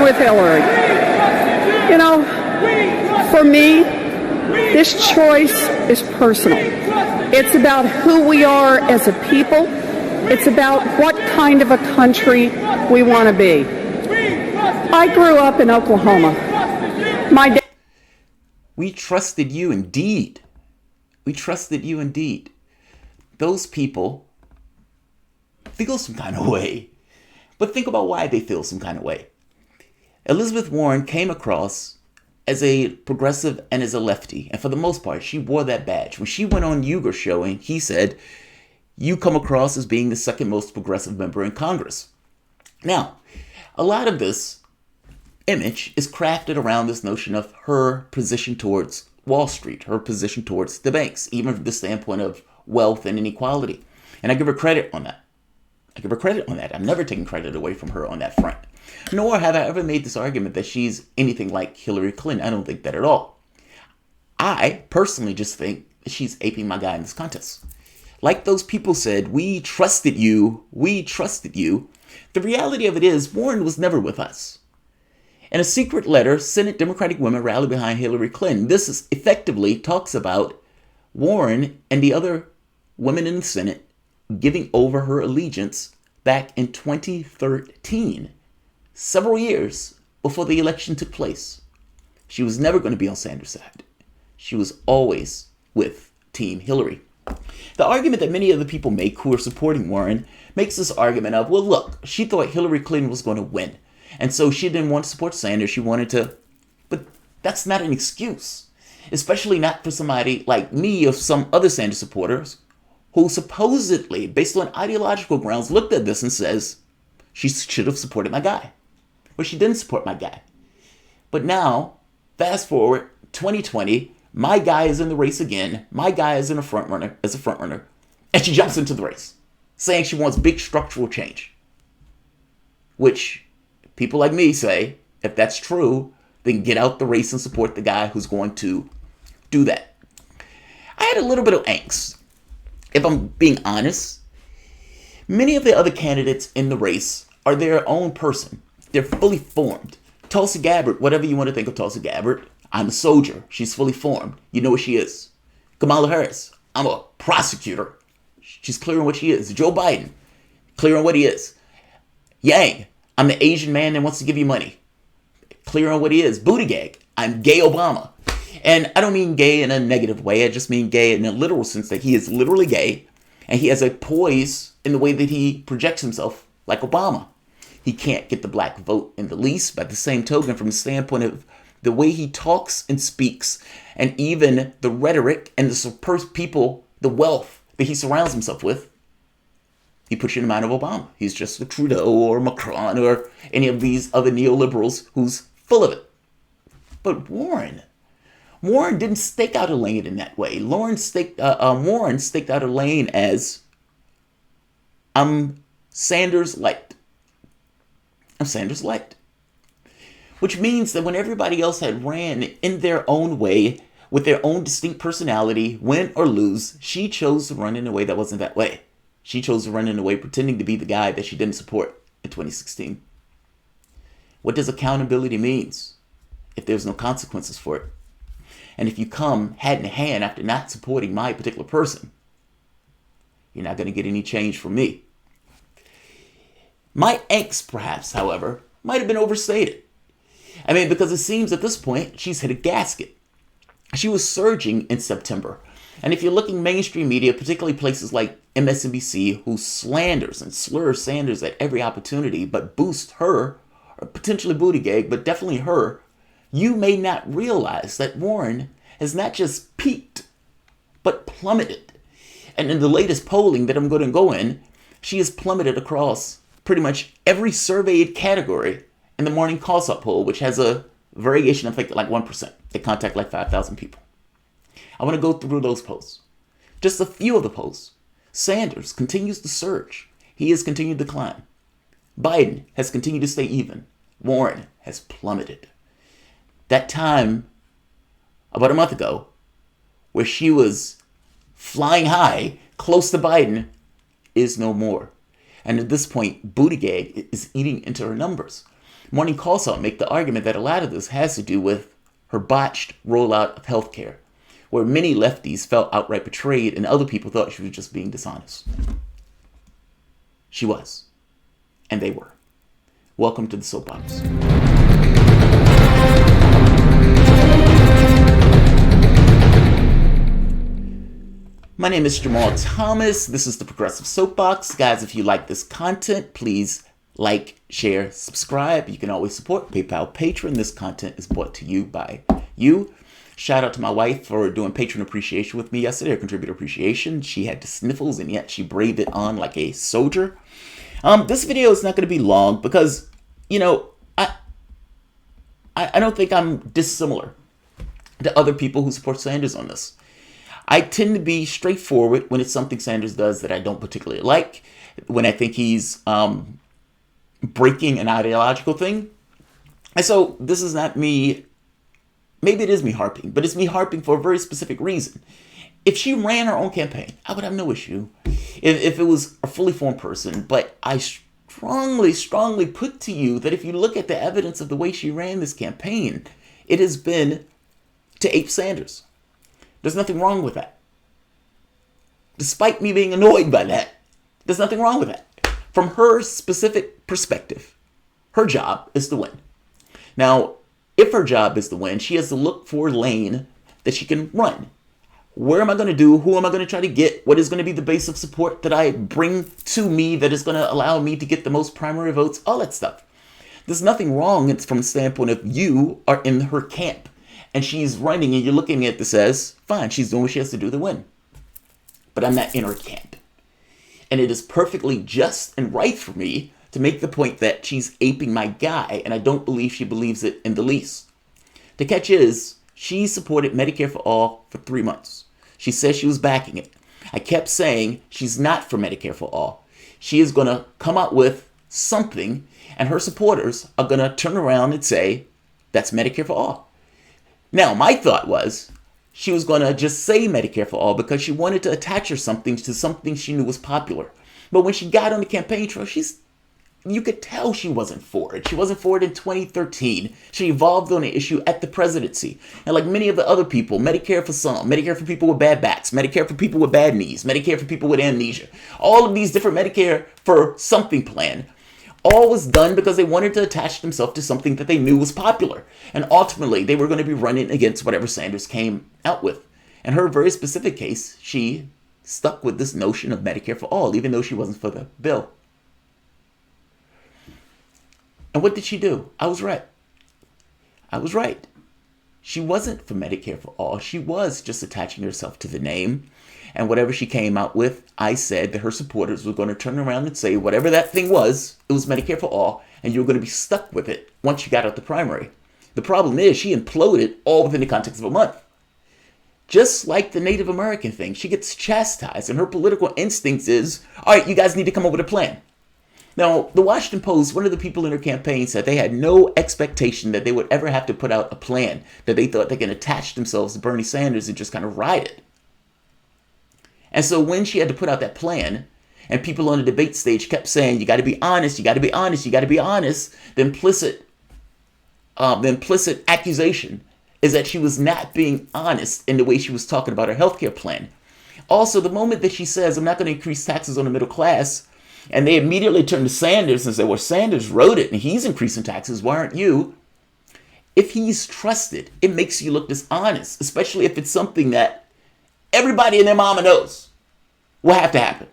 with Hillary. You know, for me, this choice is personal. It's about who we are as a people. It's about what kind of a country we want to be. I grew up in Oklahoma. My dad. We trusted you indeed. We trusted you indeed. Those people feel some kind of way. But think about why they feel some kind of way. Elizabeth Warren came across as a progressive and as a lefty. And for the most part, she wore that badge. When she went on Uyghur show and he said, you come across as being the second most progressive member in Congress. Now, a lot of this image is crafted around this notion of her position towards Wall Street, her position towards the banks, even from the standpoint of wealth and inequality. And I give her credit on that. I'm never taking credit away from her on that front. Nor have I ever made this argument that she's anything like Hillary Clinton. I don't think that at all. I personally just think that she's aping my guy in this contest. Like those people said, we trusted you. The reality of it is Warren was never with us. In a secret letter, Senate Democratic women rallied behind Hillary Clinton. This effectively talks about Warren and the other women in the Senate giving over her allegiance back in 2013, several years before the election took place. She was never going to be on Sanders' side. She was always with Team Hillary. The argument that many of the people make who are supporting Warren makes this argument of, well, look, she thought Hillary Clinton was going to win. And so she didn't want to support Sanders. She wanted to. But that's not an excuse, especially not for somebody like me or some other Sanders supporters who supposedly, based on ideological grounds, looked at this and says she should have supported my guy. Well, she didn't support my guy. But now, fast forward, 2020, my guy is in the race again. My guy is in a front runner, and she jumps into the race, saying she wants big structural change. Which people like me say, if that's true, then get out the race and support the guy who's going to do that. I had a little bit of angst, if I'm being honest. Many of the other candidates in the race are their own person. They're fully formed. Tulsi Gabbard, whatever you want to think of Tulsi Gabbard, I'm a soldier. She's fully formed. You know what she is. Kamala Harris, I'm a prosecutor. She's clear on what she is. Joe Biden, clear on what he is. Yang, I'm the Asian man that wants to give you money. Clear on what he is. Buttigieg, I'm gay Obama. And I don't mean gay in a negative way. I just mean gay in a literal sense that he is literally gay. And he has a poise in the way that he projects himself like Obama. He can't get the black vote in the least. By the same token, from the standpoint of the way he talks and speaks, and even the rhetoric and the people, the wealth that he surrounds himself with, he puts you in the mind of Obama. He's just a Trudeau or Macron or any of these other neoliberals who's full of it. But Warren didn't stake out a lane in that way. Warren staked out a lane as, I'm Sanders light. I'm Sanders light. Which means that when everybody else had ran in their own way, with their own distinct personality, win or lose, she chose to run in a way that wasn't that way. She chose to run in a way pretending to be the guy that she didn't support in 2016. What does accountability mean if there's no consequences for it? And if you come hand in hand after not supporting my particular person, you're not going to get any change from me. My angst, perhaps, however, might have been overstated. I mean, because it seems at this point, she's hit a gasket. She was surging in September. And if you're looking mainstream media, particularly places like MSNBC, who slanders and slurs Sanders at every opportunity, but boost her, or potentially Buttigieg, but definitely her, you may not realize that Warren has not just peaked, but plummeted. And in the latest polling that I'm going to go in, she has plummeted across pretty much every surveyed category in the morning call-up poll, which has a variation of like 1%. They contact like 5,000 people. I want to go through those polls. Just a few of the polls. Sanders continues to surge. He has continued to climb. Biden has continued to stay even. Warren has plummeted. That time, about a month ago, where she was flying high, close to Biden, is no more. And at this point, Buttigieg is eating into her numbers. Morning calls out make the argument that a lot of this has to do with her botched rollout of healthcare, where many lefties felt outright betrayed and other people thought she was just being dishonest. She was. And they were. Welcome to the Soapbox. My name is Jamarl Thomas. This is the Progressive Soapbox. Guys, if you like this content, please like, share, subscribe. You can always support PayPal Patron. This content is brought to you by you. Shout out to my wife for doing patron appreciation with me yesterday, or contributor appreciation. She had the sniffles and yet she braved it on like a soldier. This video is not going to be long because, I don't think I'm dissimilar to other people who support Sanders on this. I tend to be straightforward when it's something Sanders does that I don't particularly like. When I think he's breaking an ideological thing. And so this is not me, maybe it is me harping, but it's me harping for a very specific reason. If she ran her own campaign, I would have no issue if it was a fully formed person. But I strongly put to you that if you look at the evidence of the way she ran this campaign, it has been to ape Sanders. There's nothing wrong with that. Despite me being annoyed by that, there's nothing wrong with that. From her specific perspective, her job is to win. Now, if her job is to win, she has to look for a lane that she can run. Where am I going to do? Who am I going to try to get? What is going to be the base of support that I bring to me that is going to allow me to get the most primary votes? All that stuff. There's nothing wrong. It's from the standpoint of you are in her camp and she's running and you're looking at this as, fine, she's doing what she has to do to win. But I'm not in her camp. And it is perfectly just and right for me to make the point that she's aping my guy, and I don't believe she believes it in the least. The catch is, she supported Medicare for all for 3 months. She says she was backing it. I kept saying she's not for Medicare for all. She is going to come out with something, and her supporters are going to turn around and say, that's Medicare for all. Now, my thought was, she was going to just say Medicare for all because she wanted to attach her something to something she knew was popular. But when she got on the campaign trail, you could tell she wasn't for it. She wasn't for it in 2013. She evolved on the issue at the presidency. And like many of the other people, Medicare for some, Medicare for people with bad backs, Medicare for people with bad knees, Medicare for people with amnesia. All of these different Medicare for something plan. All was done because they wanted to attach themselves to something that they knew was popular. And ultimately, they were going to be running against whatever Sanders came out with. In her very specific case, she stuck with this notion of Medicare for all, even though she wasn't for the bill. And what did she do? I was right. She wasn't for Medicare for all. She was just attaching herself to the name. And whatever she came out with, I said that her supporters were going to turn around and say whatever that thing was, it was Medicare for all, and you were going to be stuck with it once you got out the primary. The problem is she imploded all within the context of a month. Just like the Native American thing, she gets chastised, and her political instincts is, all right, you guys need to come up with a plan. Now, the Washington Post, one of the people in her campaign said they had no expectation that they would ever have to put out a plan, that they thought they can attach themselves to Bernie Sanders and just kind of ride it. And so when she had to put out that plan, and people on the debate stage kept saying, you got to be honest, you got to be honest, you got to be honest, the implicit accusation is that she was not being honest in the way she was talking about her healthcare plan. Also, the moment that she says, I'm not going to increase taxes on the middle class, and they immediately turn to Sanders and say, well, Sanders wrote it and he's increasing taxes, why aren't you? If he's trusted, it makes you look dishonest, especially if it's something that everybody and their mama knows will have to happen.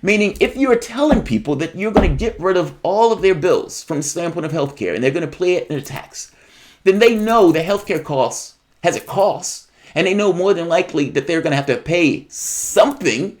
Meaning, if you're telling people that you're going to get rid of all of their bills from the standpoint of healthcare and they're going to play it in a tax, then they know that healthcare costs has a cost, and they know more than likely that they're going to have to pay something,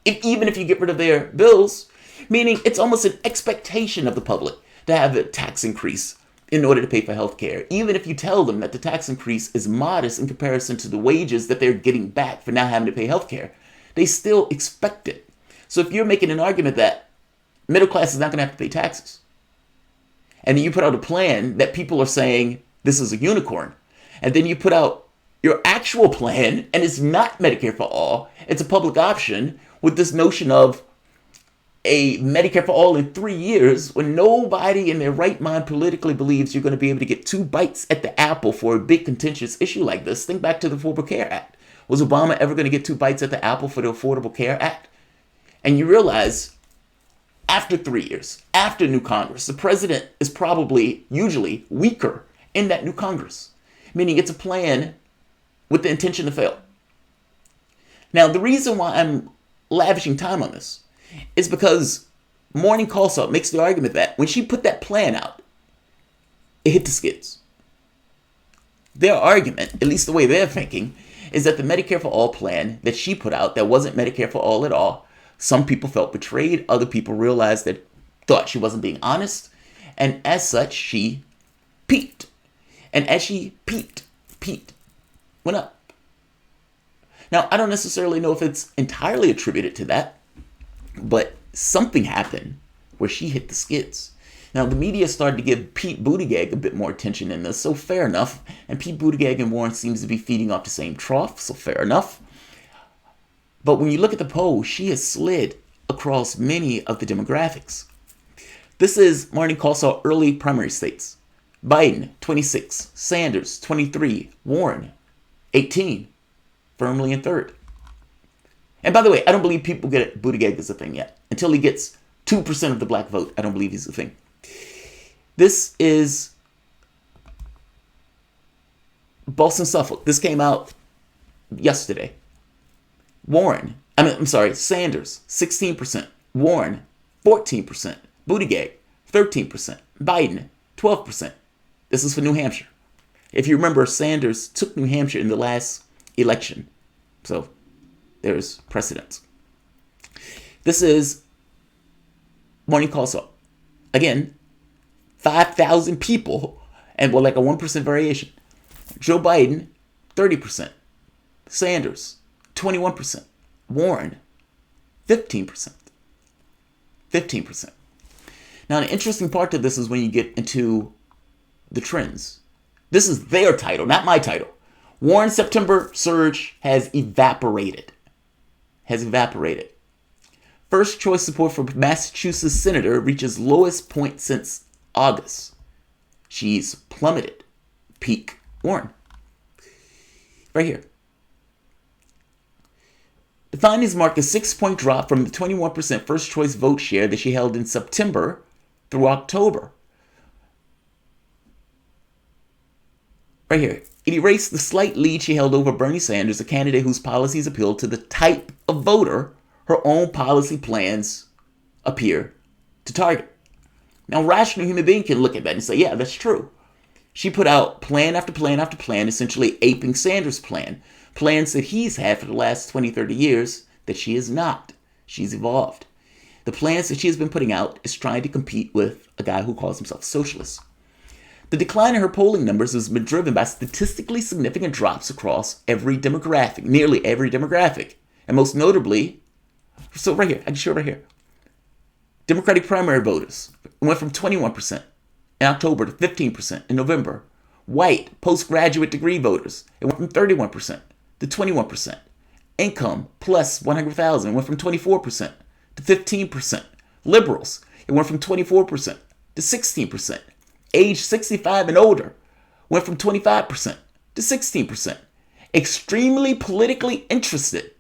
even if you get rid of their bills. Meaning, it's almost an expectation of the public to have a tax increase in order to pay for healthcare, even if you tell them that the tax increase is modest in comparison to the wages that they're getting back for now having to pay healthcare. They still expect it. So if you're making an argument that middle class is not going to have to pay taxes, and then you put out a plan that people are saying this is a unicorn, and then you put out your actual plan and it's not Medicare for all, it's a public option with this notion of a Medicare for all in 3 years when nobody in their right mind politically believes you're going to be able to get 2 bites at the apple for a big contentious issue like this. Think back to the Affordable Care Act. Was Obama ever going to get 2 bites at the apple for the Affordable Care Act? And you realize after 3 years, after new Congress, the president is probably usually weaker in that new Congress, meaning it's a plan with the intention to fail. Now, the reason why I'm lavishing time on this is because Morning Consult makes the argument that when she put that plan out, it hit the skids. Their argument, at least the way they're thinking, is that the Medicare for All plan that she put out that wasn't Medicare for All at all, some people felt betrayed, other people realized that thought she wasn't being honest, and as such, she peaked. And as she peaked, went up. Now, I don't necessarily know if it's entirely attributed to that, but something happened where she hit the skids. Now, the media started to give Pete Buttigieg a bit more attention in this, so fair enough. And Pete Buttigieg and Warren seems to be feeding off the same trough, so fair enough. But when you look at the poll, she has slid across many of the demographics. This is Morning Consult early primary states. Biden, 26. Sanders, 23. Warren, 18. Firmly in third. And by the way, I don't believe people get Buttigieg as a thing yet. Until he gets 2% of the black vote, I don't believe he's a thing. This is Boston, Suffolk. This came out yesterday. Sanders, 16%. Warren, 14%. Buttigieg, 13%. Biden, 12%. This is for New Hampshire. If you remember, Sanders took New Hampshire in the last election. So there's precedence. This is Morning Consult. Again, 5,000 people and like a 1% variation. Joe Biden, 30%. Sanders, 21%. Warren, 15%. 15%. Now, the interesting part to this is when you get into the trends. This is their title, not my title. Warren's September surge has evaporated. First choice support for Massachusetts senator reaches lowest point since August. She's plummeted. Peak Warren. Right here. The findings mark a 6-point drop from the 21% first choice vote share that she held in September through October. Right here. It erased the slight lead she held over Bernie Sanders, a candidate whose policies appeal to the type of voter her own policy plans appear to target. Now, rational human being can look at that and say, yeah, that's true. She put out plan after plan after plan, essentially aping Sanders' plans that he's had for the last 20, 30 years that she is not. She's evolved. The plans that she has been putting out is trying to compete with a guy who calls himself a socialist. The decline in her polling numbers has been driven by statistically significant drops across every demographic, nearly every demographic. And most notably, so right here, I can show it right here. Democratic primary voters went from 21% in October to 15% in November. White postgraduate degree voters, it went from 31% to 21%. Income plus 100,000 went from 24% to 15%. Liberals, it went from 24% to 16%. Age 65 and older went from 25% to 16%. Extremely politically interested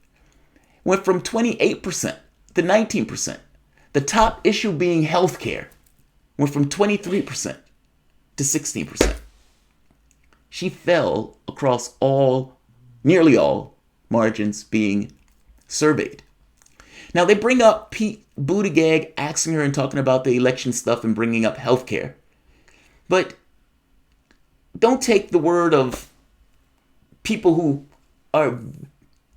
went from 28% to 19%. The top issue being healthcare went from 23% to 16%. She fell across nearly all margins being surveyed. Now they bring up Pete Buttigieg asking her and talking about the election stuff and bringing up healthcare. But don't take the word of people who are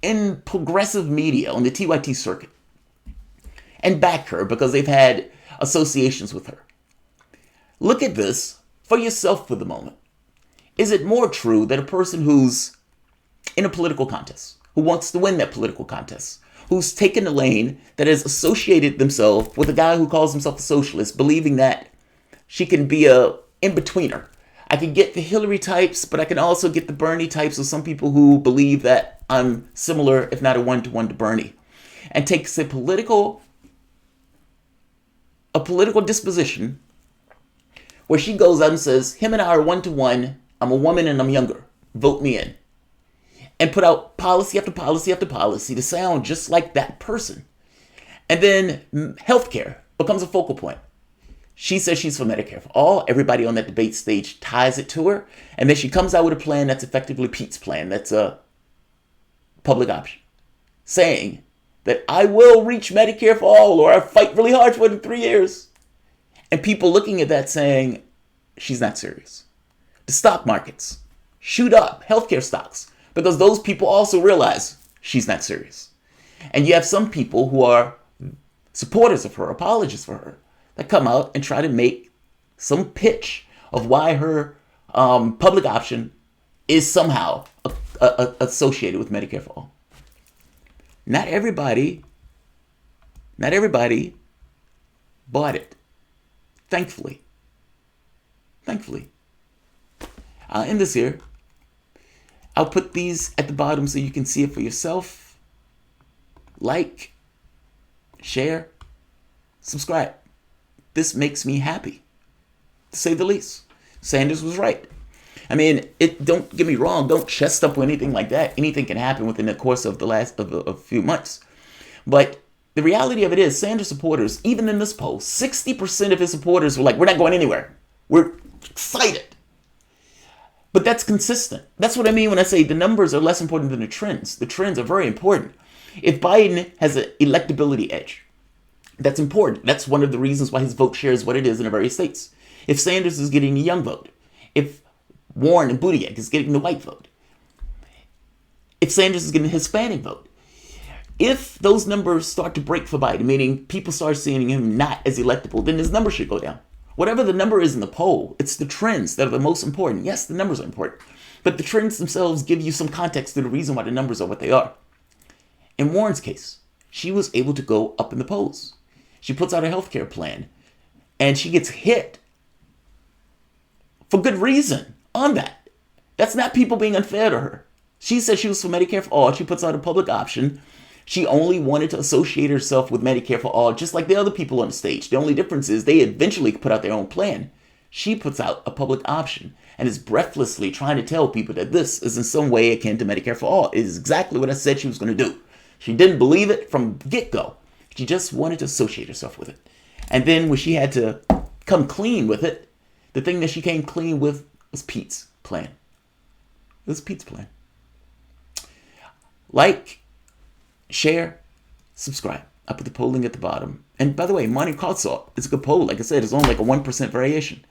in progressive media on the TYT circuit and back her because they've had associations with her. Look at this for yourself for the moment. Is it more true that a person who's in a political contest, who wants to win that political contest, who's taken a lane that has associated themselves with a guy who calls himself a socialist, believing that she can be a in-betweener? I can get the Hillary types, but I can also get the Bernie types of some people who believe that I'm similar, if not a one-to-one to Bernie. And takes a political a political disposition where she goes out and says, him and I are 1-to-1. I'm a woman and I'm younger. Vote me in. And put out policy after policy after policy to sound just like that person. And then healthcare becomes a focal point. She says she's for Medicare for all. Everybody on that debate stage ties it to her. And then she comes out with a plan that's effectively Pete's plan. That's a public option. Saying that I will reach Medicare for all, or I fight really hard for it in 3 years. And people looking at that saying, she's not serious. The stock markets shoot up, healthcare stocks, because those people also realize she's not serious. And you have some people who are supporters of her, apologists for her, that come out and try to make some pitch of why her public option is somehow associated with Medicare for all. Not everybody bought it. Thankfully. I'll end this here. I'll put these at the bottom so you can see it for yourself. Like, share, subscribe. This makes me happy, to say the least. Sanders was right. I mean, don't get me wrong, don't chest up or anything like that. Anything can happen within the course of the last of a few months. But the reality of it is, Sanders supporters, even in this poll, 60% of his supporters were like, we're not going anywhere. We're excited. But that's consistent. That's what I mean when I say the numbers are less important than the trends. The trends are very important. If Biden has an electability edge, that's important. That's one of the reasons why his vote share is what it is in the various states. If Sanders is getting the young vote, if Warren and Buttigieg is getting the white vote, if Sanders is getting the Hispanic vote, if those numbers start to break for Biden, meaning people start seeing him not as electable, then his numbers should go down. Whatever the number is in the poll, it's the trends that are the most important. Yes, the numbers are important, but the trends themselves give you some context to the reason why the numbers are what they are. In Warren's case, she was able to go up in the polls. She puts out a healthcare plan, and she gets hit for good reason on that. That's not people being unfair to her. She said she was for Medicare for all. She puts out a public option. She only wanted to associate herself with Medicare for all, just like the other people on the stage. The only difference is they eventually put out their own plan. She puts out a public option and is breathlessly trying to tell people that this is in some way akin to Medicare for all. It is exactly what I said she was going to do. She didn't believe it from get-go. She just wanted to associate herself with it. And then when she had to come clean with it, the thing that she came clean with was Pete's plan. It was Pete's plan. Like, share, subscribe. I put the polling at the bottom. And by the way, Monty Cotsall, it's a good poll. Like I said, it's only like a 1% variation.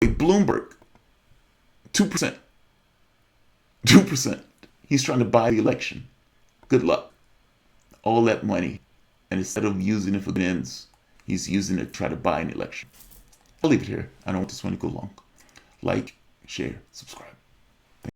Bloomberg, 2%. 2%. He's trying to buy the election. Good luck. All that money. And instead of using it for good ends, he's using it to try to buy an election. I'll leave it here. I don't want this one to go long. Like, share, subscribe.